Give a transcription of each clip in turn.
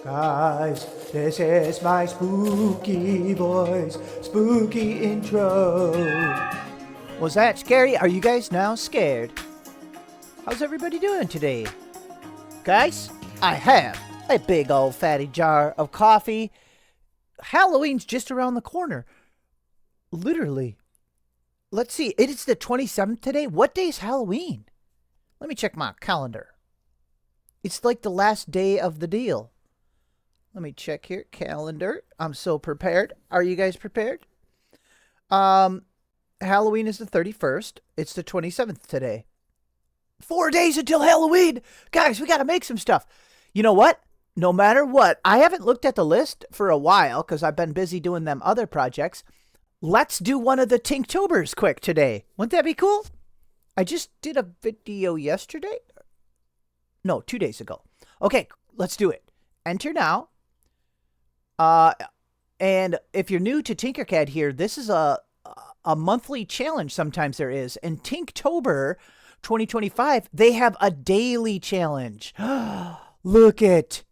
Guys, this is my spooky voice, spooky intro. Was that scary? Are you guys now scared? How's everybody doing today? Guys, I have a big old fatty jar of coffee. Halloween's just around the corner. Literally. Let's see, it is the 27th today. What day is Halloween? Let me check my calendar. It's like the last day of the deal. Let me check here. Calendar. I'm so prepared. Are you guys prepared? Halloween is the 31st. It's the 27th today. 4 days until Halloween. Guys, we got to make some stuff. You know what? No matter what, I haven't looked at the list for a while because I've been busy doing them other projects. Let's do one of the Tinktober's quick today. Wouldn't that be cool? I just did a video yesterday. No, 2 days ago. Okay, let's do it. Enter now. And if you're new to Tinkercad here, this is a monthly challenge sometimes there is. In Tinktober 2025, they have a daily challenge. Look it.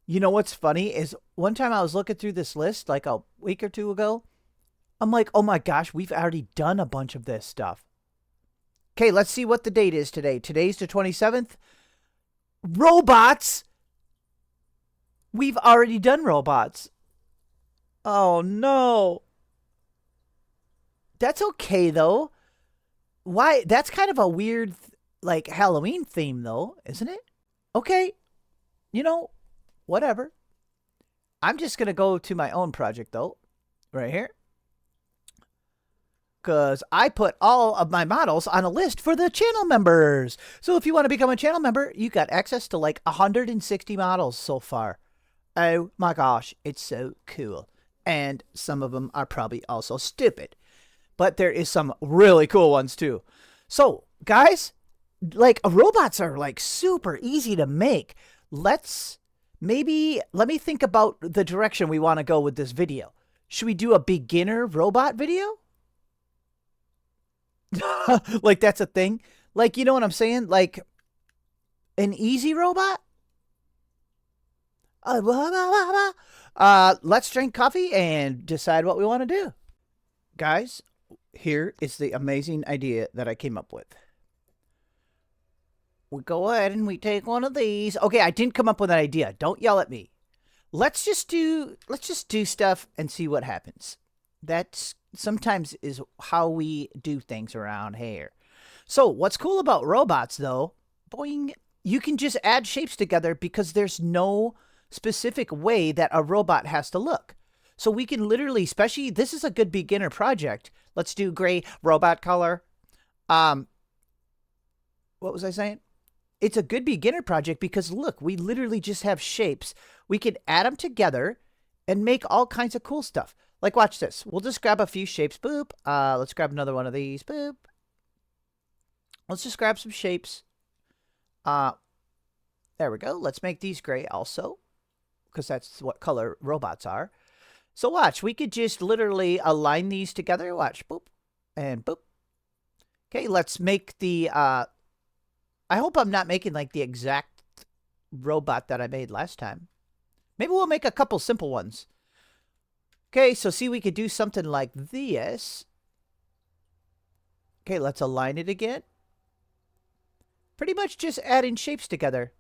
You know what's funny is one time I was looking through this list like a week or two ago. I'm like, oh my gosh, we've already done a bunch of this stuff. Okay, let's see what the date is today. Today's the 27th. Robots. We've already done robots. Oh, no. That's okay, though. Why? That's kind of a weird, like, Halloween theme, though, isn't it? Okay. You know, whatever. I'm just going to go to my own project, though. Right here. Because I put all of my models on a list for the channel members. So if you want to become a channel member, you got access to like 160 models so far. Oh my gosh, it's so cool. And some of them are probably also stupid. But there is some really cool ones too. So, guys, like robots are like super easy to make. Let me think about the direction we want to go with this video. Should we do a beginner robot video? Like that's a thing? Like, you know what I'm saying? Like an easy robot? Let's drink coffee and decide what we want to do. Guys, here is the amazing idea that I came up with. We go ahead and we take one of these. Okay, I didn't come up with an idea. Don't yell at me. Let's just do stuff and see what happens. That's sometimes is how we do things around here. So what's cool about robots though, boing, you can just add shapes together because there's no specific way that a robot has to look. So we can literally, especially, this is a good beginner project. Let's do gray robot color. What was I saying? It's a good beginner project because look, we literally just have shapes. We could add them together and make all kinds of cool stuff. Like, watch this. We'll just grab a few shapes. Boop. Let's grab another one of these. Boop. Let's just grab some shapes. There we go. Let's make these gray also, because that's what color robots are. So watch. We could just literally align these together. Watch. Boop. And boop. Okay, let's make the... I hope I'm not making, like, the exact robot that I made last time. Maybe we'll make a couple simple ones. Okay, so see, we could do something like this. Okay, let's align it again. Pretty much just adding shapes together.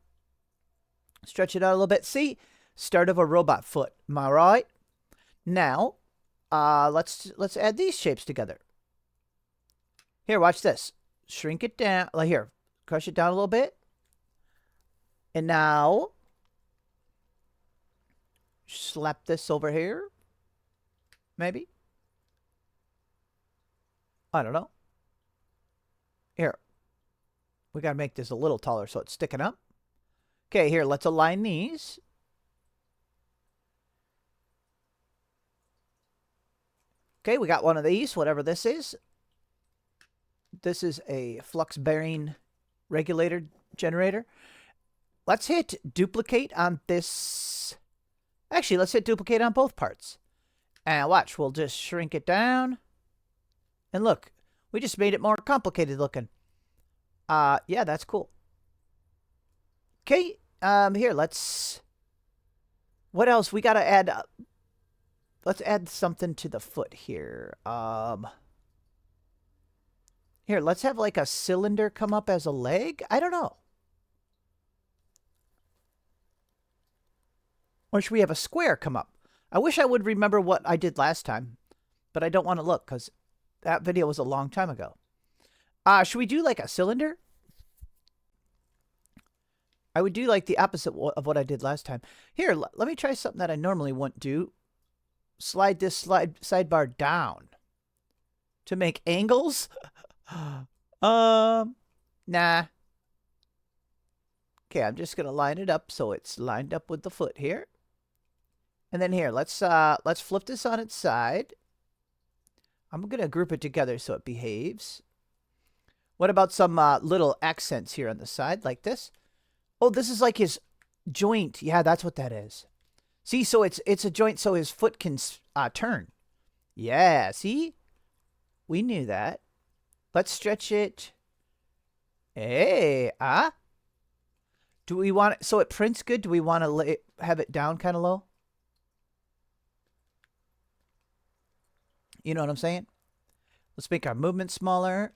Stretch it out a little bit. See? Start of a robot foot. Am I right? Now, let's add these shapes together. Here, watch this. Shrink it down. Like here, crush it down a little bit. And now, slap this over here. Maybe. I don't know. Here. We got to make this a little taller so it's sticking up. Okay, here, let's align these. Okay, we got one of these, whatever this is. This is a flux bearing regulator generator. Let's hit duplicate on this. Actually, let's hit duplicate on both parts. And watch, we'll just shrink it down. And look, we just made it more complicated looking. Yeah, that's cool. Okay, here, let's What else? We got to add... let's add something to the foot here. Here, let's have like a cylinder come up as a leg. I don't know. Or should we have a square come up? I wish I would remember what I did last time, but I don't want to look because that video was a long time ago. Should we do like a cylinder? I would do like the opposite of what I did last time. Here, let me try something that I normally wouldn't do. Slide this sidebar down to make angles. Nah. Okay, I'm just gonna line it up so it's lined up with the foot here. And then here, let's flip this on its side. I'm gonna group it together so it behaves. What about some little accents here on the side, like this? Oh, this is like his joint. Yeah, that's what that is. See, so it's a joint so his foot can turn. Yeah, see? We knew that. Let's stretch it. Hey, do we want it so it prints good? Do we want to have it down kind of low? You know what I'm saying? Let's make our movement smaller.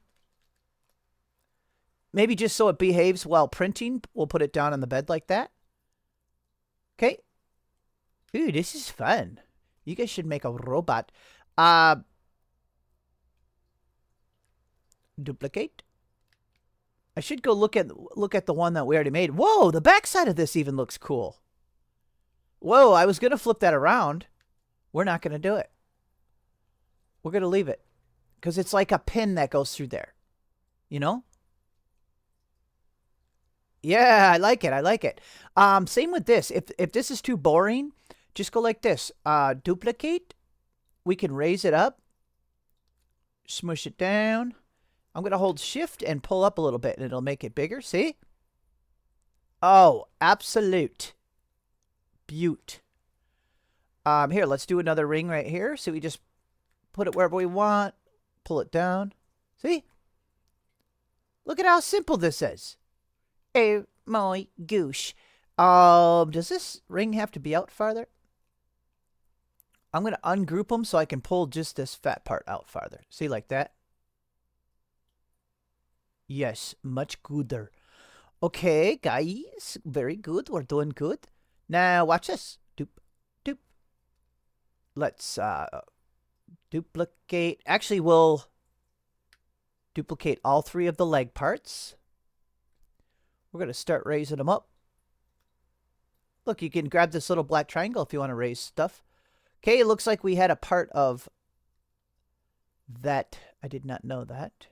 Maybe just so it behaves while printing, we'll put it down on the bed like that. Okay. Ooh, this is fun. You guys should make a robot. Duplicate. I should go look at the one that we already made. Whoa, the backside of this even looks cool. Whoa, I was going to flip that around. We're not going to do it. We're going to leave it. Because it's like a pin that goes through there. You know? Yeah, I like it. I like it. Same with this. If this is too boring, just go like this. Duplicate. We can raise it up. Smush it down. I'm going to hold shift and pull up a little bit and it'll make it bigger. See? Oh, absolute beaut. Here, let's do another ring right here. So we just put it wherever we want. Pull it down. See? Look at how simple this is. Oh my gosh. Does this ring have to be out farther? I'm going to ungroup them so I can pull just this fat part out farther. See, like that? Yes, much gooder. Okay, guys. Very good. We're doing good. Now, watch this. Doop, doop. Let's duplicate. Actually, we'll duplicate all three of the leg parts. We're going to start raising them up. Look, you can grab this little black triangle if you want to raise stuff. Okay, it looks like we had a part of that. I did not know that.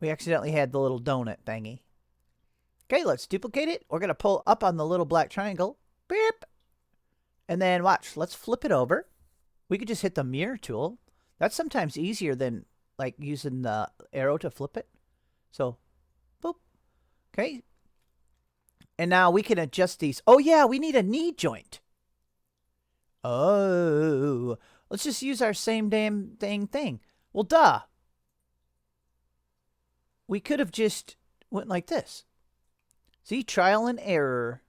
We accidentally had the little donut thingy. Okay, let's duplicate it. We're going to pull up on the little black triangle. Beep. And then watch. Let's flip it over. We could just hit the mirror tool. That's sometimes easier than like using the arrow to flip it. So, boop. Okay. And now we can adjust these. Oh, yeah, we need a knee joint. Oh. Let's just use our same damn thing. Well, duh. We could have just went like this. See, trial and error.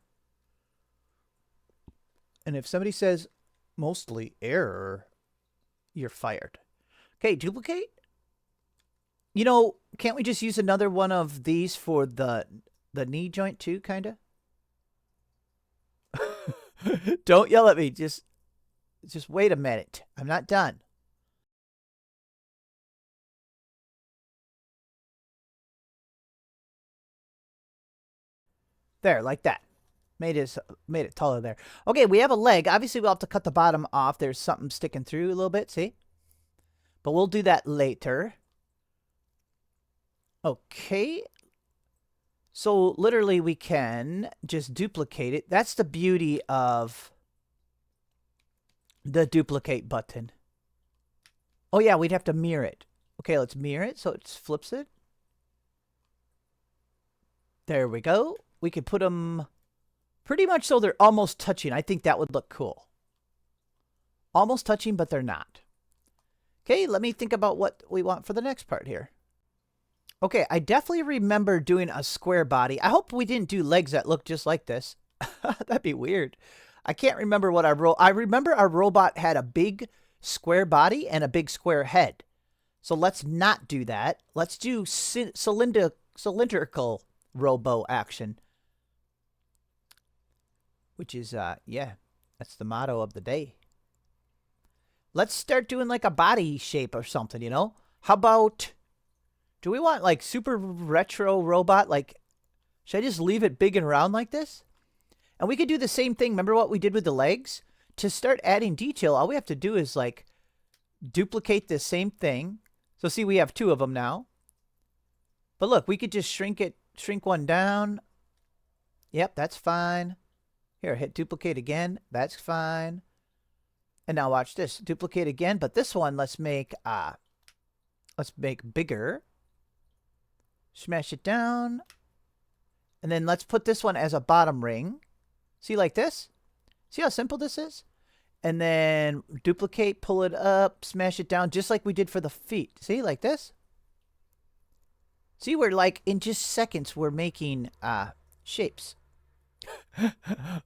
And if somebody says mostly error, you're fired. Okay, duplicate. You know, can't we just use another one of these for the knee joint too, kind of? Don't yell at me. Just wait a minute. I'm not done. There, like that. Made it taller there. Okay, we have a leg. Obviously, we'll have to cut the bottom off. There's something sticking through a little bit, see? But we'll do that later. Okay. So, literally, we can just duplicate it. That's the beauty of the duplicate button. Oh, yeah, we'd have to mirror it. Okay, let's mirror it so it flips it. There we go. We could put them pretty much so they're almost touching. I think that would look cool. Almost touching, but they're not. Okay, let me think about what we want for the next part here. Okay, I definitely remember doing a square body. I hope we didn't do legs that look just like this. That'd be weird. I can't remember what I remember our robot had a big square body and a big square head. So let's not do that. Let's do cylindrical robo action, which is yeah, that's the motto of the day. Let's start doing like a body shape or something, you know? How about, do we want like super retro robot? Like, should I just leave it big and round like this? And we could do the same thing. Remember what we did with the legs? To start adding detail, all we have to do is like duplicate the same thing. So see, we have two of them now. But look, we could just shrink one down. Yep, that's fine. Here, hit duplicate again. That's fine. And now watch this. Duplicate again, but this one let's make bigger. Smash it down. And then let's put this one as a bottom ring. See, like this? See how simple this is? And then duplicate, pull it up, smash it down, just like we did for the feet. See, like this? See, we're like, in just seconds, we're making shapes.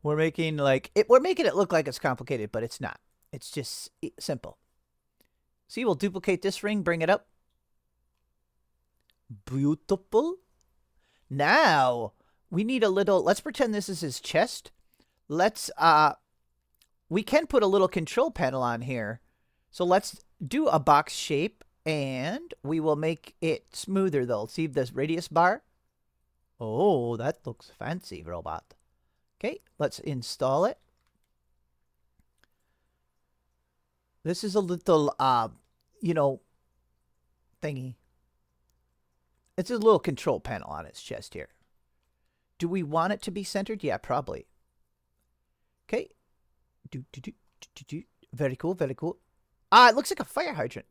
We're making like, we're making it look like it's complicated, but it's not. It's just simple. See, we'll duplicate this ring, bring it up. Beautiful. Now, we need a little, let's pretend this is his chest. Let's, we can put a little control panel on here. So let's do a box shape, and we will make it smoother though. See this radius bar? Oh, that looks fancy, robot. Okay, let's install it. This is a little, you know, thingy. It's a little control panel on its chest here. Do we want it to be centered? Yeah, probably. Okay. Very cool, very cool. It looks like a fire hydrant.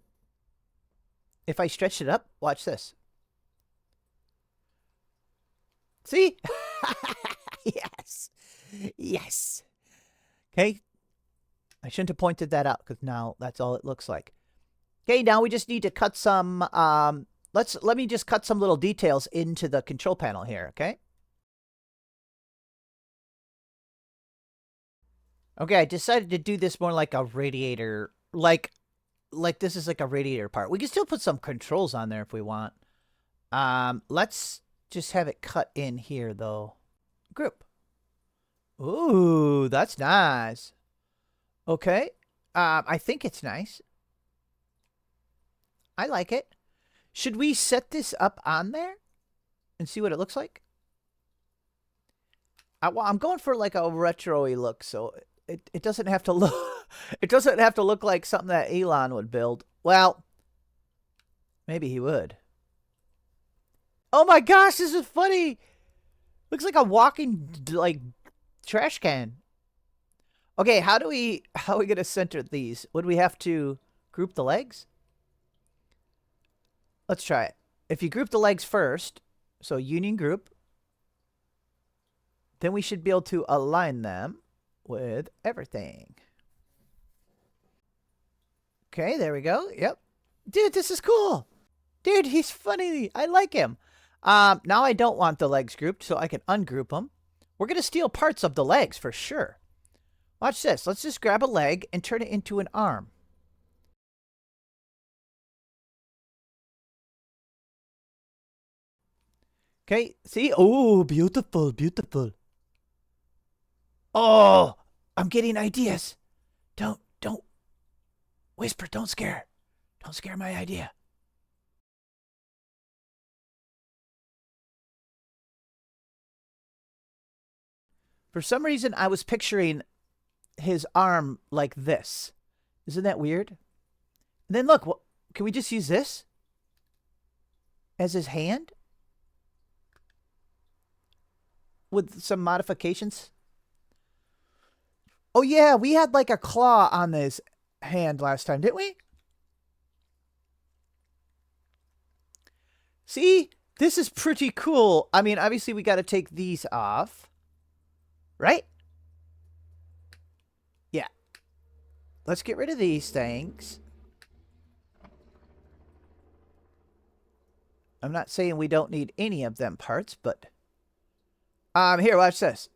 If I stretch it up, watch this. See? Yes. Yes. Okay. I shouldn't have pointed that out because now that's all it looks like. Okay, now we just need to cut some, let me just cut some little details into the control panel here, okay? Okay, I decided to do this more like a radiator, like this is like a radiator part. We can still put some controls on there if we want. Let's just have it cut in here though. Group. Ooh, that's nice. Okay. I think it's nice. I like it. Should we set this up on there and see what it looks like? Well, I'm going for like a retro-y look, so it doesn't have to look it doesn't have to look like something that Elon would build. Well, maybe he would. Oh my gosh, this is funny. Looks like a walking like trash can. Okay, how are we gonna center these? Would we have to group the legs? Let's try it. If you group the legs first, so union group, then we should be able to align them with everything. Okay, there we go. Yep. Dude, this is cool. Dude, he's funny. I like him. Now I don't want the legs grouped, so I can ungroup them. We're going to steal parts of the legs for sure. Watch this. Let's just grab a leg and turn it into an arm. Okay, see? Oh, beautiful, beautiful. Oh, I'm getting ideas. Don't whisper, don't scare. Don't scare my idea. For some reason, I was picturing his arm like this. Isn't that weird? And then look, can we just use this as his hand? With some modifications? Oh yeah, we had like a claw on this hand last time, didn't we? See? This is pretty cool. I mean, obviously we got to take these off. Right? Yeah. Let's get rid of these things. I'm not saying we don't need any of them parts, but here, watch this.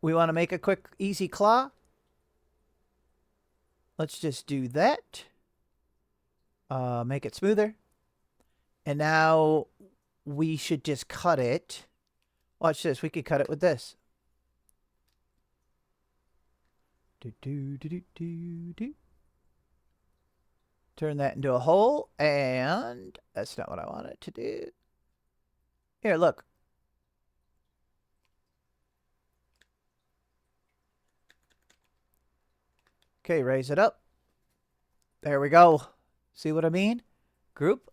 We want to make a quick, easy claw. Let's just do that. Make it smoother. And now we should just cut it. Watch this. We could cut it with this. Turn that into a hole, and that's not what I wanted to do. Here, look. Okay, raise it up. There we go. See what I mean? Group.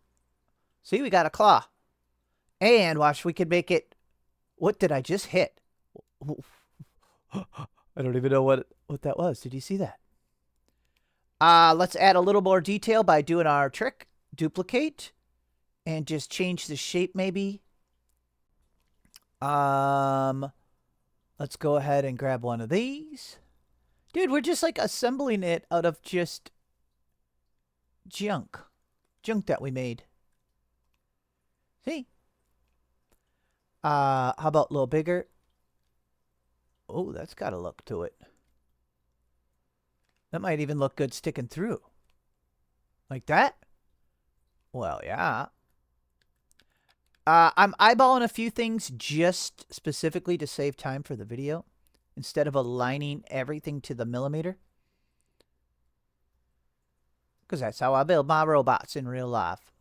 See, we got a claw. And watch, we can make it. What did I just hit? I don't even know what that was. Did you see that? Let's add a little more detail by doing our trick. Duplicate. And just change the shape maybe. Let's go ahead and grab one of these. Dude, we're just like assembling it out of just junk. Junk that we made. See? How about a little bigger? Oh, that's got a look to it. That might even look good sticking through. Like that? Well, yeah. I'm eyeballing a few things just specifically to save time for the video, instead of aligning everything to the millimeter. Because that's how I build my robots in real life.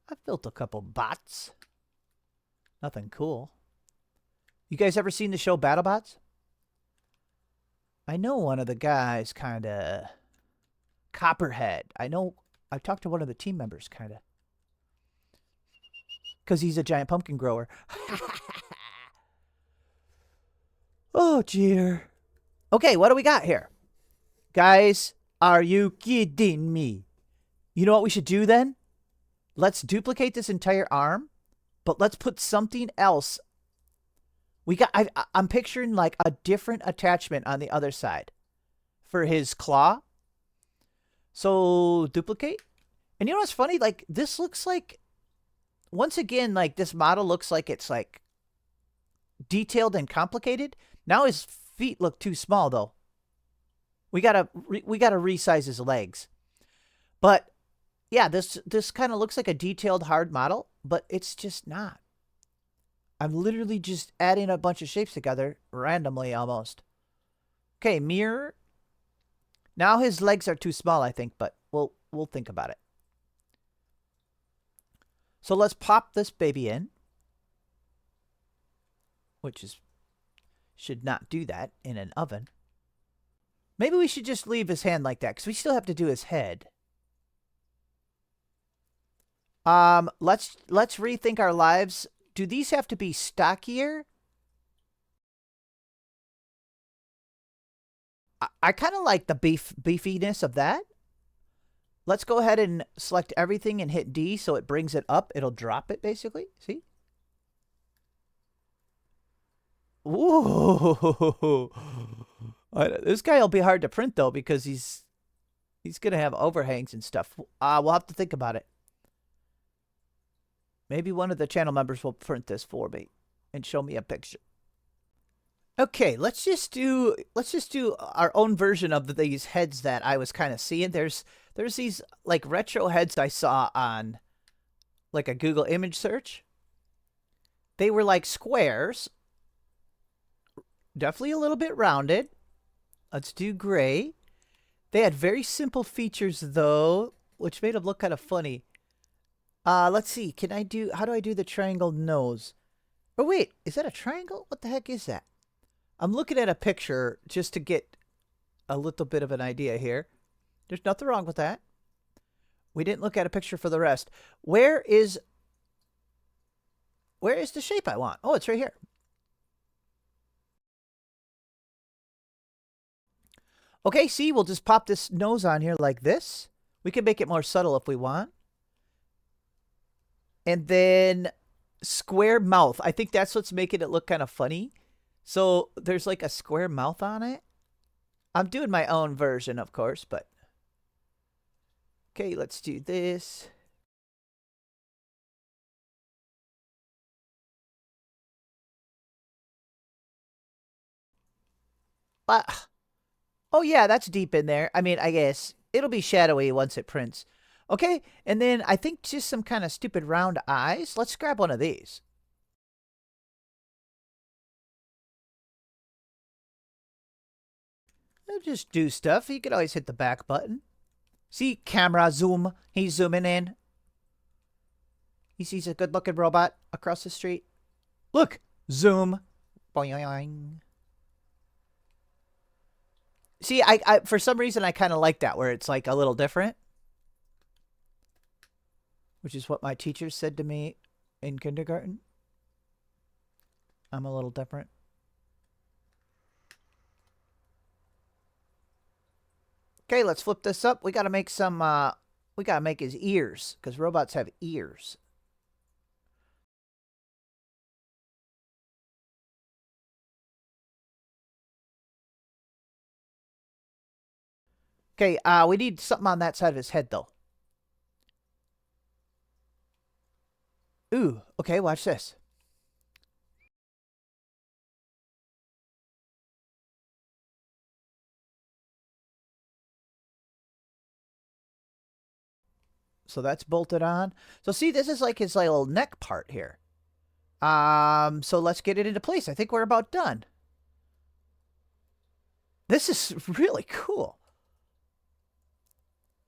I've built a couple bots. Nothing cool. You guys ever seen the show BattleBots? I know one of the guys kind of... Copperhead. I've talked to one of the team members kind of. Because he's a giant pumpkin grower. Oh, dear. Okay, what do we got here? Guys, are you kidding me? You know what we should do then? Let's duplicate this entire arm, but let's put something else. I'm picturing like a different attachment on the other side for his claw. So duplicate. And you know what's funny? Like this looks like, once again, like this model looks like it's like detailed and complicated. Now his feet look too small though. We gotta resize his legs. But yeah, this kind of looks like a detailed hard model, but it's just not. I'm literally just adding a bunch of shapes together randomly almost. Okay, mirror. Now his legs are too small, I think, but we'll think about it. So let's pop this baby in, which should not do that in an oven. Maybe we should just leave his hand like that because we still have to do his head. Let's rethink our lives. Do these have to be stockier? I kind of like the beefiness of that. Let's go ahead and select everything and hit D so it brings it up. It'll drop it basically. See? Ooh. This guy will be hard to print though because he's going to have overhangs and stuff. We'll have to think about it. Maybe one of the channel members will print this for me and show me a picture. Okay, let's just do our own version of these heads that I was kind of seeing. There's these like retro heads I saw on like a Google image search. They were like squares. Definitely a little bit rounded. Let's do gray. They had very simple features though, which made them look kind of funny. Let's see. How do I do the triangle nose? Oh, wait. Is that a triangle? What the heck is that? I'm looking at a picture just to get a little bit of an idea here. There's nothing wrong with that. We didn't look at a picture for the rest. Where is the shape I want? Oh, it's right here. Okay, see, we'll just pop this nose on here like this. We can make it more subtle if we want. And then square mouth. I think that's what's making it look kind of funny. So there's like a square mouth on it. I'm doing my own version, of course, but Okay, let's do this. Oh yeah, that's deep in there. I mean, I guess it'll be shadowy once it prints. Okay, and then I think just some kind of stupid round eyes. Let's grab one of these. It'll just do stuff. You could always hit the back button. See, camera zoom. He's zooming in. He sees a good-looking robot across the street. Look, zoom. Boing. See, I for some reason I kind of like that where it's like a little different, which is what my teacher said to me in kindergarten. I'm a little different. Okay, let's flip this up. We got to make some we got to make his ears cuz robots have ears. Okay, we need something on that side of his head though. Ooh, okay, watch this. So that's bolted on. So see, this is like his like, little neck part here. So let's get it into place. I think we're about done. This is really cool.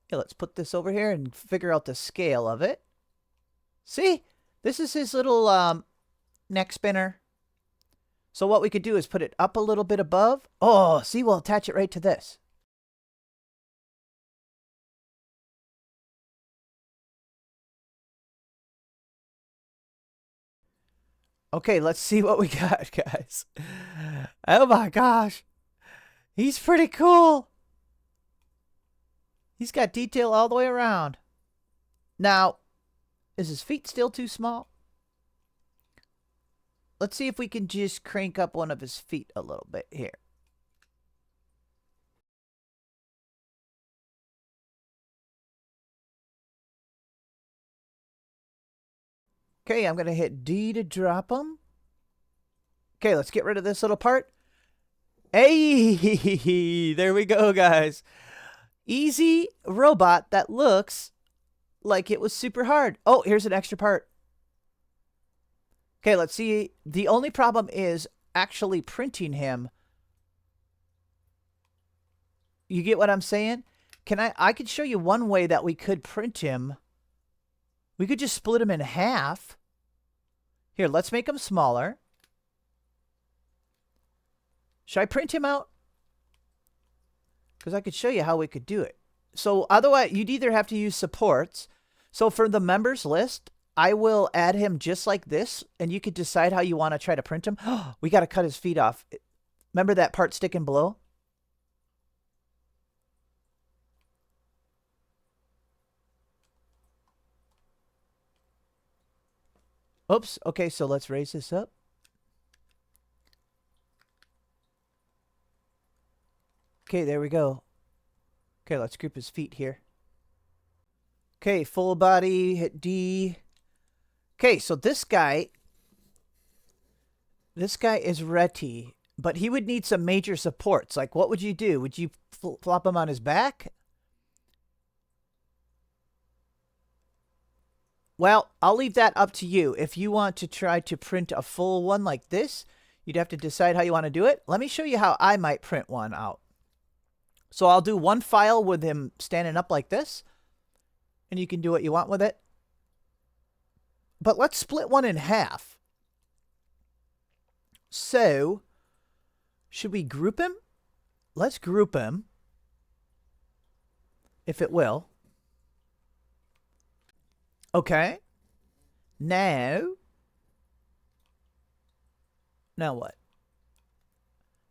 Okay, let's put this over here and figure out the scale of it. See? This is his little neck spinner. So what we could do is put it up a little bit above. Oh, see, we'll attach it right to this. Okay, let's see what we got, guys. Oh my gosh. He's pretty cool. He's got detail all the way around. Now, is his feet still too small? Let's see if we can just crank up one of his feet a little bit here. Okay, I'm going to hit D to drop him. Okay, let's get rid of this little part. Hey, there we go, guys. Easy robot that looks like it was super hard. Oh, here's an extra part. Okay, let's see. The only problem is actually printing him. You get what I'm saying? I could show you one way that we could print him. We could just split him in half. Here, let's make him smaller. Should I print him out? Because I could show you how we could do it. So otherwise, you'd either have to use supports. So for the members list, I will add him just like this, and you could decide how you want to try to print him. We got to cut his feet off. Remember that part sticking below? Oops. Okay, so let's raise this up. Okay, there we go. Okay, let's group his feet here. Okay, full body, hit D. Okay, so this guy is Reti, but he would need some major supports. Like, what would you do? Would you flop him on his back? Well, I'll leave that up to you. If you want to try to print a full one like this, you'd have to decide how you want to do it. Let me show you how I might print one out. So I'll do one file with him standing up like this, and you can do what you want with it. But let's split one in half. So, should we group him? Let's group him, if it will. Okay. Now what?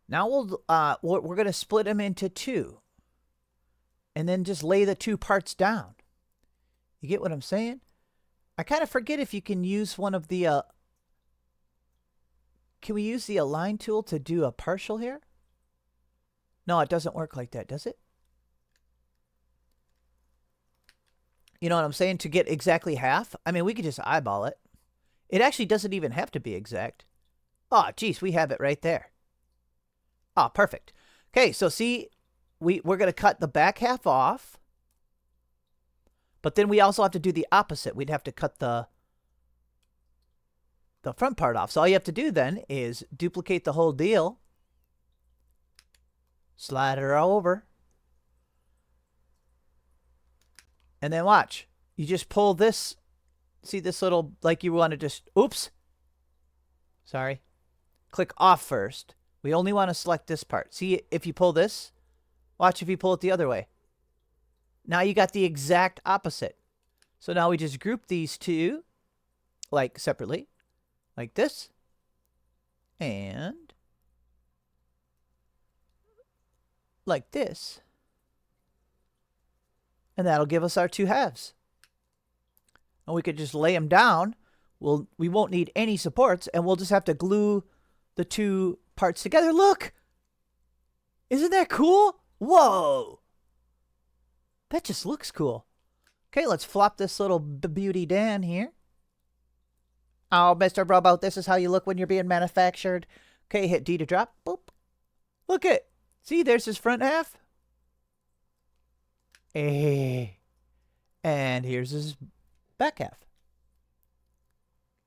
Now we're going to split them into two. And then just lay the two parts down. You get what I'm saying? I kind of forget if you can use one of the can we use the align tool to do a partial here? No, it doesn't work like that, does it? You know what I'm saying? To get exactly half. I mean, we could just eyeball it. It actually doesn't even have to be exact. Oh, geez, we have it right there. Oh, perfect. Okay, so see, we're going to cut the back half off. But then we also have to do the opposite. We'd have to cut the front part off. So all you have to do then is duplicate the whole deal. Slide it over. And then watch. You just pull this. See this little, like you want to just, oops. Sorry. Click off first. We only want to select this part. See, if you pull this, watch if you pull it the other way. Now you got the exact opposite. So now we just group these two, like separately, like this. And like this. And that'll give us our two halves. And we could just lay them down. We won't need any supports, and we'll just have to glue the two parts together. Look! Isn't that cool? Whoa! That just looks cool. Okay, let's flop this little beauty down here. Oh, Mr. Robo, this is how you look when you're being manufactured. Okay, hit D to drop. Boop. Look it. See, there's his front half. Hey. And here's his back half.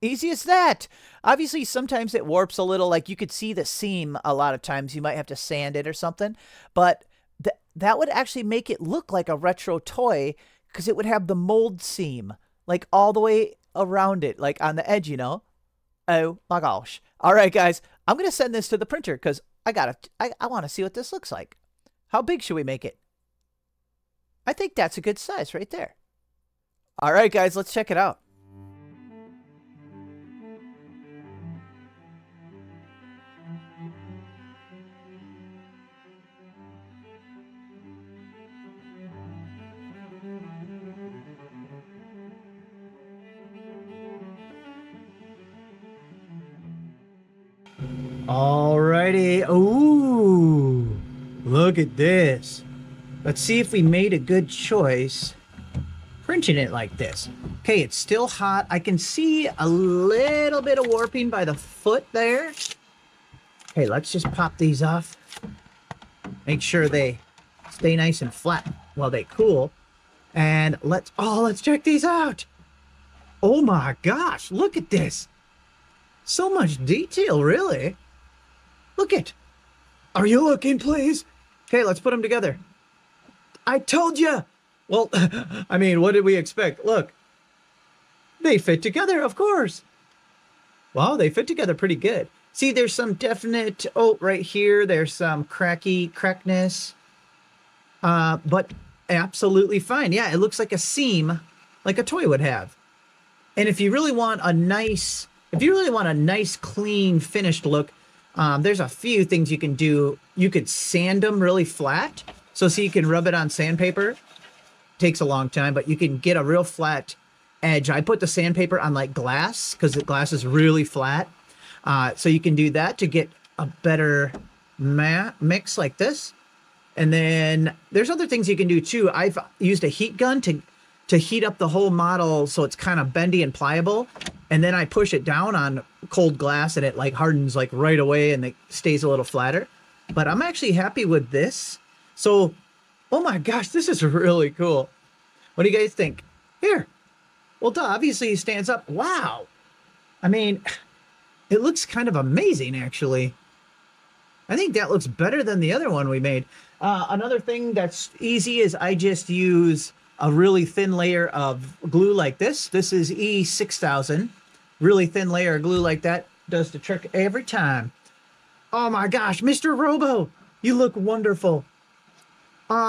Easy as that. Obviously, sometimes it warps a little. Like you could see the seam a lot of times. You might have to sand it or something. But that would actually make it look like a retro toy because it would have the mold seam like all the way around it, like on the edge, you know? Oh my gosh. All right, guys. I'm going to send this to the printer because I want to see what this looks like. How big should we make it? I think that's a good size right there. All right, guys, let's check it out. Alrighty. Ooh, look at this. Let's see if we made a good choice printing it like this. Okay, it's still hot. I can see a little bit of warping by the foot there. Okay, let's just pop these off. Make sure they stay nice and flat while they cool. And let's check these out. Oh my gosh, look at this. So much detail, really. Look it. Are you looking, please? Okay, let's put them together. I told you. Well, I mean, what did we expect? Look. They fit together, of course. Wow, they fit together pretty good. See, there's some definite, right here, there's some crackness. But absolutely fine. Yeah, it looks like a seam, like a toy would have. And if you really want a nice, clean, finished look, there's a few things you can do. You could sand them really flat. So you can rub it on sandpaper. Takes a long time, but you can get a real flat edge. I put the sandpaper on like glass because the glass is really flat. So you can do that to get a better mix like this. And then there's other things you can do too. I've used a heat gun to heat up the whole model so it's kind of bendy and pliable. And then I push it down on cold glass and it like hardens like right away and it stays a little flatter. But I'm actually happy with this. So, oh my gosh, this is really cool. What do you guys think? Here. Well, duh, obviously he stands up. Wow. I mean, it looks kind of amazing, actually. I think that looks better than the other one we made. Another thing that's easy is I just use a really thin layer of glue like this. This is E6000. Really thin layer of glue like that does the trick every time. Oh my gosh, Mr. Robo, you look wonderful.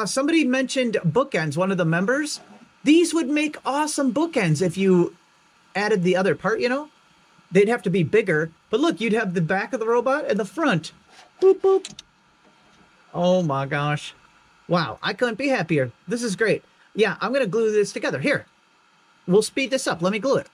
Somebody mentioned bookends, one of the members. These would make awesome bookends if you added the other part, you know? They'd have to be bigger. But look, you'd have the back of the robot and the front. Boop, boop. Oh my gosh. Wow, I couldn't be happier. This is great. Yeah, I'm going to glue this together. Here, we'll speed this up. Let me glue it.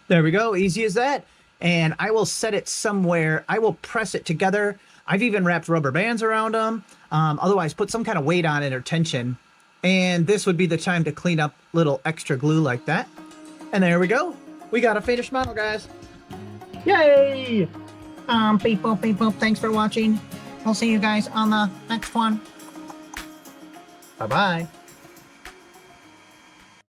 There we go. Easy as that. and I will set it somewhere. I will press it together. I've even wrapped rubber bands around them. Otherwise, put some kind of weight on it or tension. And this would be the time to clean up little extra glue like that. And there we go. We got a finished model, guys. Yay! Beep boop, beep boop. Thanks for watching. I'll see you guys on the next one. Bye-bye.